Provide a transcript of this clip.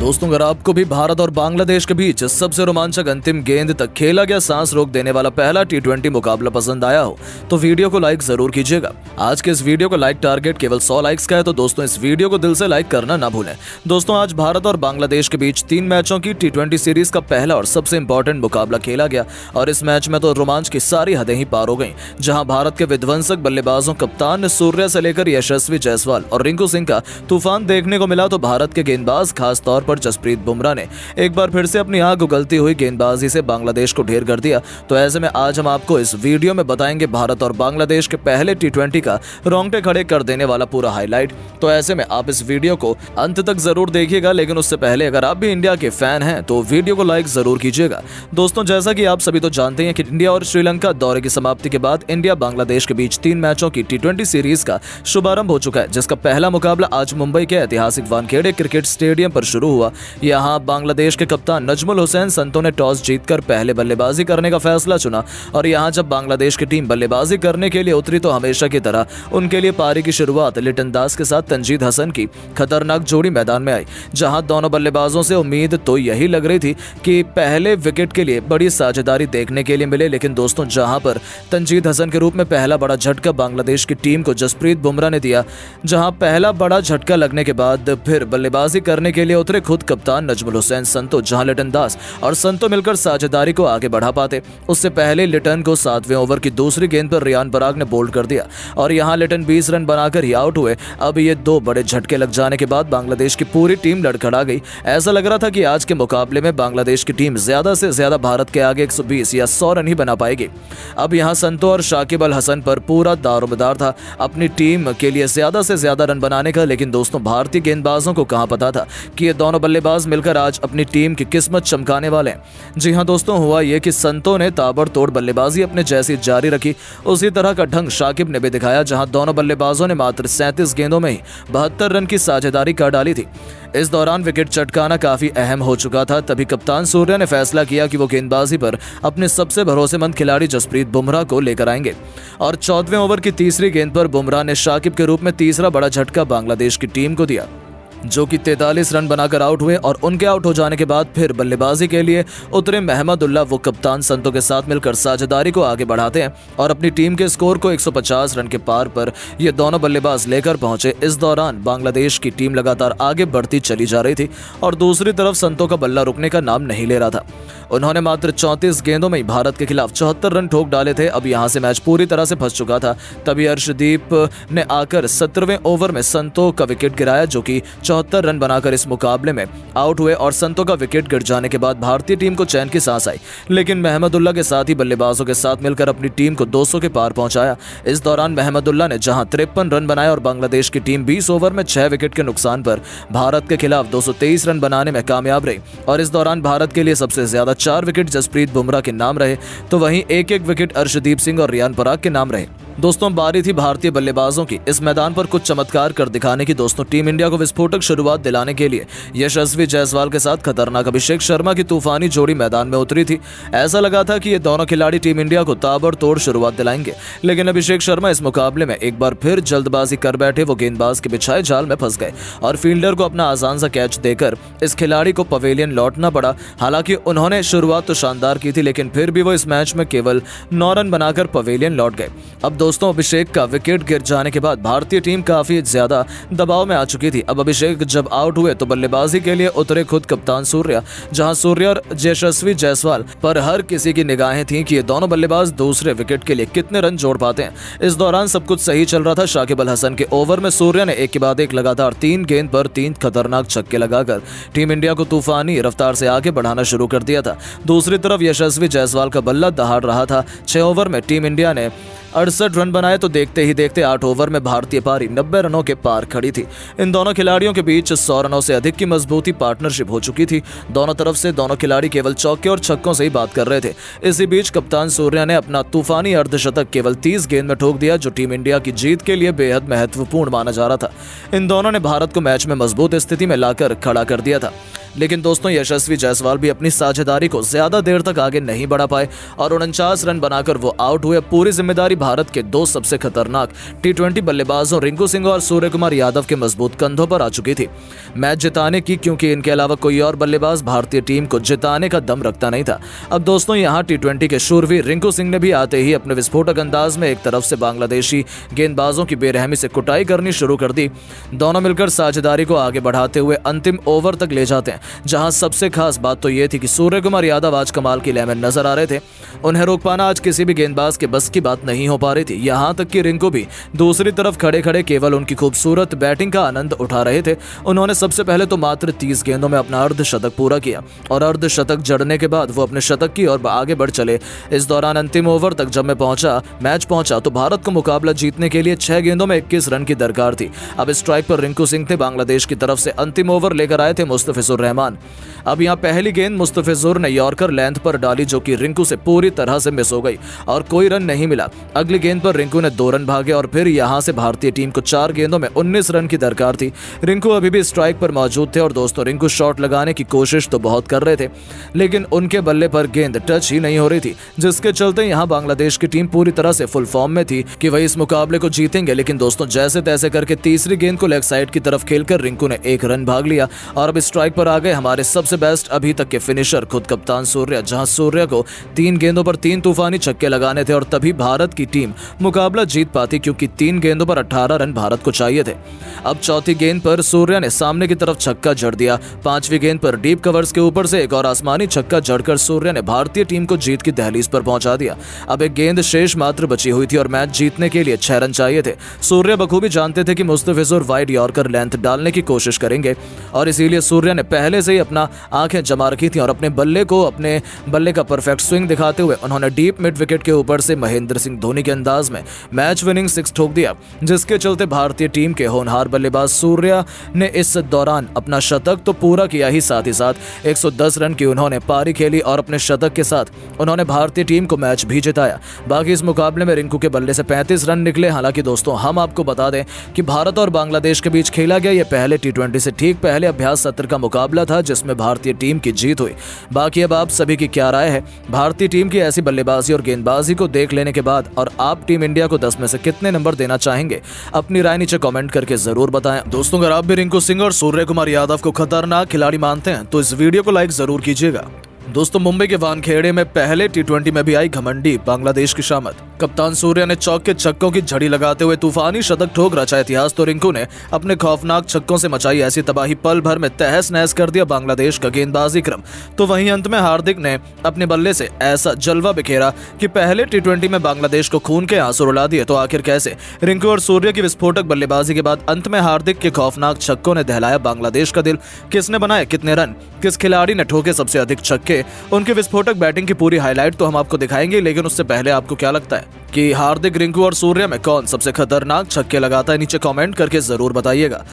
दोस्तों, अगर आपको भी भारत और बांग्लादेश के बीच सबसे रोमांचक अंतिम गेंद तक खेला गया सांस रोक देने वाला पहला टी20 मुकाबला पसंद आया हो तो वीडियो को लाइक जरूर कीजिएगा। आज के इस वीडियो को लाइक टारगेट केवल 100 लाइक्स का है, तो दोस्तों इस वीडियो को दिल से लाइक करना ना भूलें। दोस्तों, आज भारत और बांग्लादेश के बीच 3 मैचों की टी20 सीरीज का पहला और सबसे इंपॉर्टेंट मुकाबला खेला गया और इस मैच में तो रोमांच की सारी हदें ही पार हो गई, जहां भारत के विध्वंसक बल्लेबाजों कप्तान सूर्या से लेकर यशस्वी जायसवाल और रिंकू सिंह का तूफान देखने को मिला, तो भारत के गेंदबाज खास तौर पर जसप्रीत बुमराह ने एक बार फिर से अपनी आंख उगलती हुई गेंदबाजी से बांग्लादेश को ढेर कर दिया। तो ऐसे में आज हम आपको इस वीडियो में बताएंगे भारत और बांग्लादेश के पहले टी20 का रोंगटे खड़े कर देने वाला पूरा हाईलाइट। तो ऐसे में आप इस वीडियो को अंत तक जरूर देखिएगा, लेकिन उससे पहले अगर आप भी इंडिया के फैन हैं तो वीडियो को लाइक जरूर कीजिएगा। दोस्तों, जैसा कि आप सभी तो जानते हैं कि इंडिया और श्रीलंका दौरे की समाप्ति के बाद इंडिया बांग्लादेश के बीच 3 मैचों की टी20 सीरीज का शुभारंभ हो चुका है, जिसका पहला मुकाबला आज मुंबई के ऐतिहासिक वानखेड़े क्रिकेट स्टेडियम पर शुरू हुआ। यहां बांग्लादेश के कप्तान नजमुल हुसैन संतो ने टॉस जीतकर पहले बल्लेबाजी करने का फैसला चुना और यहां जब बांग्लादेश की टीम बल्लेबाजी करने के लिए उतरी तो हमेशा की तरह उनके लिए पारी की शुरुआत लिटन दास के साथ तंजीद हसन की खतरनाक जोड़ी मैदान में आई, जहां दोनों बल्लेबाजों से उम्मीद तो यही लग रही थी कि पहले विकेट के लिए बड़ी साझेदारी देखने के लिए मिले, लेकिन दोस्तों जहां पर तंजीद हसन के रूप में पहला बड़ा झटका बांग्लादेश की टीम को जसप्रीत बुमराह ने दिया, जहां पहला बड़ा झटका लगने के बाद फिर बल्लेबाजी करने के लिए उतरे खुद कप्तान नजमुल हुसैन संतो, जहां लिटन दास और संतो मिलकर साझेदारी को आगे बढ़ा पाते। उससे पहले लिटन को 7वें ओवर की दूसरी गेंद पर रियान पराग ने बोल्ड कर दिया और यहां लिटन 20 रन बनाकर ही आउट हुए। अब ये 2 बड़े झटके लग जाने के बाद बांग्लादेश की पूरी टीम लड़खड़ा गई। ऐसा लग रहा था कि आज के मुकाबले में बांग्लादेश की टीम ज्यादा से ज्यादा भारत के आगे 120 या 100 रन ही बना पाएगी। अब यहां संतो और शाकिब अल हसन पर पूरा दारोमदार था अपनी टीम के लिए ज्यादा से ज्यादा रन बनाने का, लेकिन दोस्तों भारतीय गेंदबाजों को कहां पता था कि ये दोनों बल्लेबाज मिलकर आज अपनी टीम की किस्मत चमकाने वाले हैं। जी हां दोस्तों, हुआ ये कि संतो ने ताबड़तोड़ बल्लेबाजी अपने जैसी जारी रखी, उसी तरह का ढंग शाकिब ने भी दिखाया, जहां दोनों बल्लेबाजों ने मात्र 37 गेंदों में ही 72 रन की साझेदारी कर डाली थी। इस दौरान विकेट चटकाना काफी अहम हो चुका था, तभी कप्तान सूर्या ने फैसला किया कि वो गेंदबाजी पर अपने सबसे भरोसेमंद खिलाड़ी जसप्रीत बुमराह को लेकर आएंगे और 14वें ओवर की तीसरी गेंद पर बुमराह ने शाकिब के रूप में तीसरा बड़ा झटका बांग्लादेश की टीम को दिया, जो कि 43 रन बनाकर आउट हुए और उनके आउट हो जाने के बाद फिर बल्लेबाजी के लिए उतरे महमदुल्लाह। वो कप्तान संतो के साथ मिलकर साझेदारी को आगे बढ़ाते हैं और अपनी टीम के स्कोर को 150 रन के पार पर ये दोनों बल्लेबाज लेकर पहुंचे। इस दौरान बांग्लादेश की टीम लगातार आगे बढ़ती चली जा रही थी और दूसरी तरफ संतो का बल्ला रुकने का नाम नहीं ले रहा था। उन्होंने मात्र 34 गेंदों में ही भारत के खिलाफ 74 रन ठोक डाले थे। अब यहां से मैच पूरी तरह से फंस चुका था, तभी अर्शदीप ने आकर 17वें ओवर में संतो का विकेट गिराया, जो कि 74 रन बनाकर इस मुकाबले में आउट हुए और संतो का विकेट गिर जाने के बाद भारतीय टीम को चैन की सांस आई, लेकिन महमदुल्लाह के साथ ही बल्लेबाजों के साथ मिलकर अपनी टीम को 200 के पार पहुंचाया। इस दौरान महमदुल्लाह ने जहां 53 रन बनाए और बांग्लादेश की टीम 20 ओवर में 6 विकेट के नुकसान पर भारत के खिलाफ 223 रन बनाने में कामयाब रही और इस दौरान भारत के लिए सबसे ज्यादा 4 विकेट जसप्रीत बुमराह के नाम रहे, तो वहीं एक विकेट अर्शदीप सिंह और रियान पराग के नाम रहे। दोस्तों, बारी थी भारतीय बल्लेबाजों की इस मैदान पर कुछ चमत्कार कर दिखाने की। दोस्तों, टीम इंडिया को विस्फोटक शुरुआत दिलाने के लिए यशस्वी जायसवाल के साथ खतरनाक अभिषेक शर्मा की तूफानी जोड़ी मैदान में उतरी थी। ऐसा लगा था कि ये दोनों खिलाड़ी टीम इंडिया को ताबड़तोड़ शुरुआत दिलाएंगे, लेकिन अभिषेक शर्मा इस मुकाबले में एक बार फिर जल्दबाजी कर बैठे। वो गेंदबाज के बिछाए जाल में फंस गए और फील्डर को अपना आसान सा कैच देकर इस खिलाड़ी को पवेलियन लौटना पड़ा। हालांकि उन्होंने शुरुआत तो शानदार की थी, लेकिन फिर भी वो इस मैच में केवल 9 रन बनाकर पवेलियन लौट गए। अब दोस्तों, अभिषेक का विकेट गिर जाने के बाद भारतीय टीम काफी ज्यादा दबाव में आ चुकी थी। अब अभिषेक जब आउट हुए तो बल्लेबाजी के लिए उतरे खुद कप्तान सूर्या, जहां सूर्या और यशस्वी जायसवाल पर हर किसी की निगाहें थीं कि ये दोनों बल्लेबाज दूसरे विकेट के लिए कितने रन जोड़ पाते हैं। इस दौरान सब कुछ सही चल रहा था। शाकिब अल हसन के ओवर में सूर्या ने एक के बाद एक लगातार 3 गेंद पर 3 खतरनाक छक्के लगाकर टीम इंडिया को तूफानी रफ्तार से आगे बढ़ाना शुरू कर दिया था। दूसरी तरफ यशस्वी जायसवाल का बल्ला दहाड़ रहा था। 6 ओवर में टीम इंडिया ने 68 रन बनाए, तो देखते ही देखते 8 ओवर में भारतीय पारी 90 रनों के पार खड़ी थी। इन दोनों खिलाड़ियों के बीच 100 रनों से अधिक की मजबूती पार्टनरशिप हो चुकी थी। दोनों तरफ से दोनों खिलाड़ी केवल चौके और छक्कों से ही बात कर रहे थे। इसी बीच कप्तान सूर्या ने अपना तूफानी अर्धशतक केवल 30 गेंद में ठोक दिया, जो टीम इंडिया की जीत के लिए बेहद महत्वपूर्ण माना जा रहा था। इन दोनों ने भारत को मैच में मजबूत स्थिति में लाकर खड़ा कर दिया था। लेकिन दोस्तों यशस्वी जायसवाल भी अपनी साझेदारी को ज्यादा देर तक आगे नहीं बढ़ा पाए और 49 रन बनाकर वो आउट हुए। पूरी जिम्मेदारी भारत के दो सबसे खतरनाक टी20 बल्लेबाजों रिंकू सिंह और सूर्य कुमार यादव के मजबूत कंधों पर आ चुकी थी मैच जिताने की, क्योंकि इनके अलावा कोई और बल्लेबाज भारतीय टीम को जिताने का दम रखता नहीं था। अब दोस्तों यहाँ टी20 के शूरवीर रिंकू सिंह ने भी आते ही अपने विस्फोटक अंदाज में एक तरफ से बांग्लादेशी गेंदबाजों की बेरहमी से कुटाई करनी शुरू कर दी। दोनों मिलकर साझेदारी को आगे बढ़ाते हुए अंतिम ओवर तक ले जाते हैं, जहां सबसे खास बात तो यह थी कि सूर्य कुमार यादव आज कमाल की लय में नजर आ रहे थे। उन्हें रोक पाना आज किसी भी गेंदबाज के बस की बात नहीं हो पा रही थी। यहां तक कि रिंकू भी दूसरी तरफ खड़े खड़े केवल उनकी खूबसूरत बैटिंग का आनंद उठा रहे थे। उन्होंने सबसे पहले तो मात्र 30 गेंदों में अपना अर्धशतक पूरा किया और अर्धशतक जड़ने के बाद वो अपने शतक की ओर आगे बढ़ चले। इस दौरान अंतिम ओवर तक जब मैच पहुंचा तो भारत को मुकाबला जीतने के लिए 6 गेंदों में 21 रन की दरकार थी। अब स्ट्राइक पर रिंकू सिंह थे, बांग्लादेश की तरफ से अंतिम ओवर लेकर आए थे मुस्तफिजुर रहमान। अब यहां पहली गेंद मुस्तफिजुर ने यॉर्कर लेंथ पर डाली, जो कि रिंकू से पूरी तरह से मिस हो गई और कोई रन नहीं मिला। अगली गेंद पर रिंकू ने 2 रन भागे और फिर यहां से भारतीय टीम को 4 गेंदों में 19 रन की दरकार थी। रिंकू अभी भी स्ट्राइक पर मौजूद थे और दोस्तों रिंकू शॉट लगाने की कोशिश तो बहुत कर रहे थे, लेकिन उनके बल्ले पर गेंद टच ही नहीं हो रही थी, जिसके चलते यहां बांग्लादेश की टीम पूरी तरह से फुल फॉर्म में थी कि वही इस मुकाबले को जीतेंगे। लेकिन दोस्तों जैसे तैसे करके तीसरी गेंद को लेग साइड की तरफ खेलकर रिंकू ने 1 रन भाग लिया और अब स्ट्राइक पर आ गए हमारे सबसे बेस्ट अभी तक के फिनिशर खुद कप्तान सूर्या, जहां सूर्या को 3 गेंदों पर 3 तूफानी छक्के लगाने थे और तभी भारत की टीम मुकाबला जीत पाती, क्योंकि 3 गेंदों पर 18 रन भारत को चाहिए थे। अब चौथी गेंद पर सूर्या ने सामने की तरफ छक्का जड़ दिया। 5वीं गेंद पर डीप कवर्स के ऊपर से एक और आसमानी छक्का जड़कर सूर्या ने भारतीय टीम को जीत की दहलीज पर पहुंचा दिया। अब एक गेंद शेष मात्र बची हुई थी और मैच जीतने के लिए 6 रन चाहिए थे। सूर्या बखूबी जानते थे कि मुस्तफिजुर वाइड यॉर्कर लेंथ डालने की कोशिश करेंगे और इसीलिए सूर्या ने पहले से ही अपना आंखें जमा रखी थी और अपने बल्ले का परफेक्ट स्विंग दिखाते हुए उन्होंने डीप मिड विकेट के ऊपर से महेंद्र सिंह धोनी के अंदाज में मैच विनिंग 6 ठोक दिया, जिसके चलते भारतीय टीम के होनहार बल्लेबाज सूर्या ने इस दौरान अपना शतक तो पूरा किया ही साथ 110 रन की उन्होंने पारी खेली और अपने शतक के साथ उन्होंने भारतीय टीम को मैच भी जिताया। बाकी इस मुकाबले में रिंकू के बल्ले से 35 रन निकले। हालांकि दोस्तों हम आपको बता दें कि भारत और बांग्लादेश के बीच खेला गया ये पहले टी20 से ठीक पहले अभ्यास सत्र का मुकाबला था, जिसमें भारतीय टीम की जीत हुई। बाकी अब आप सभी की क्या राय है भारतीय टीम की ऐसी बल्लेबाजी और गेंदबाजी को देख लेने के बाद, और आप टीम इंडिया को 10 में से कितने नंबर देना चाहेंगे? अपनी राय नीचे कमेंट करके जरूर बताएं। दोस्तों अगर आप भी रिंकू सिंह और सूर्य कुमार यादव को खतरनाक खिलाड़ी मानते हैं तो इस वीडियो को लाइक जरूर कीजिएगा। दोस्तों मुंबई के वानखेड़े में पहले टी20 में भी आई घमंडी बांग्लादेश की शामत। कप्तान सूर्या ने चौक के छक्कों की झड़ी लगाते हुए तूफानी शतक ठोक रचा इतिहास, तो रिंकू ने अपने खौफनाक छक्कों से मचाई ऐसी तबाही, पल भर में तहस नहस कर दिया बांग्लादेश का गेंदबाजी क्रम। तो वहीं अंत में हार्दिक ने अपने बल्ले से ऐसा जलवा बिखेरा कि पहले टी20 में बांग्लादेश को खून के आंसू रुला दिए। तो आखिर कैसे? रिंकू और सूर्य की विस्फोटक बल्लेबाजी के बाद अंत में हार्दिक के खौफनाक छक्कों ने दहलाया बांग्लादेश का दिल। किसने बनाए कितने रन, किस खिलाड़ी ने ठोके सबसे अधिक छक्के, उनके विस्फोटक बैटिंग की पूरी हाईलाइट तो हम आपको दिखाएंगे। लेकिन उससे पहले आपको क्या लगता है कि हार्दिक, रिंकू और सूर्य में कौन सबसे खतरनाक छक्के लगाता है? नीचे कमेंट करके जरूर बताइएगा।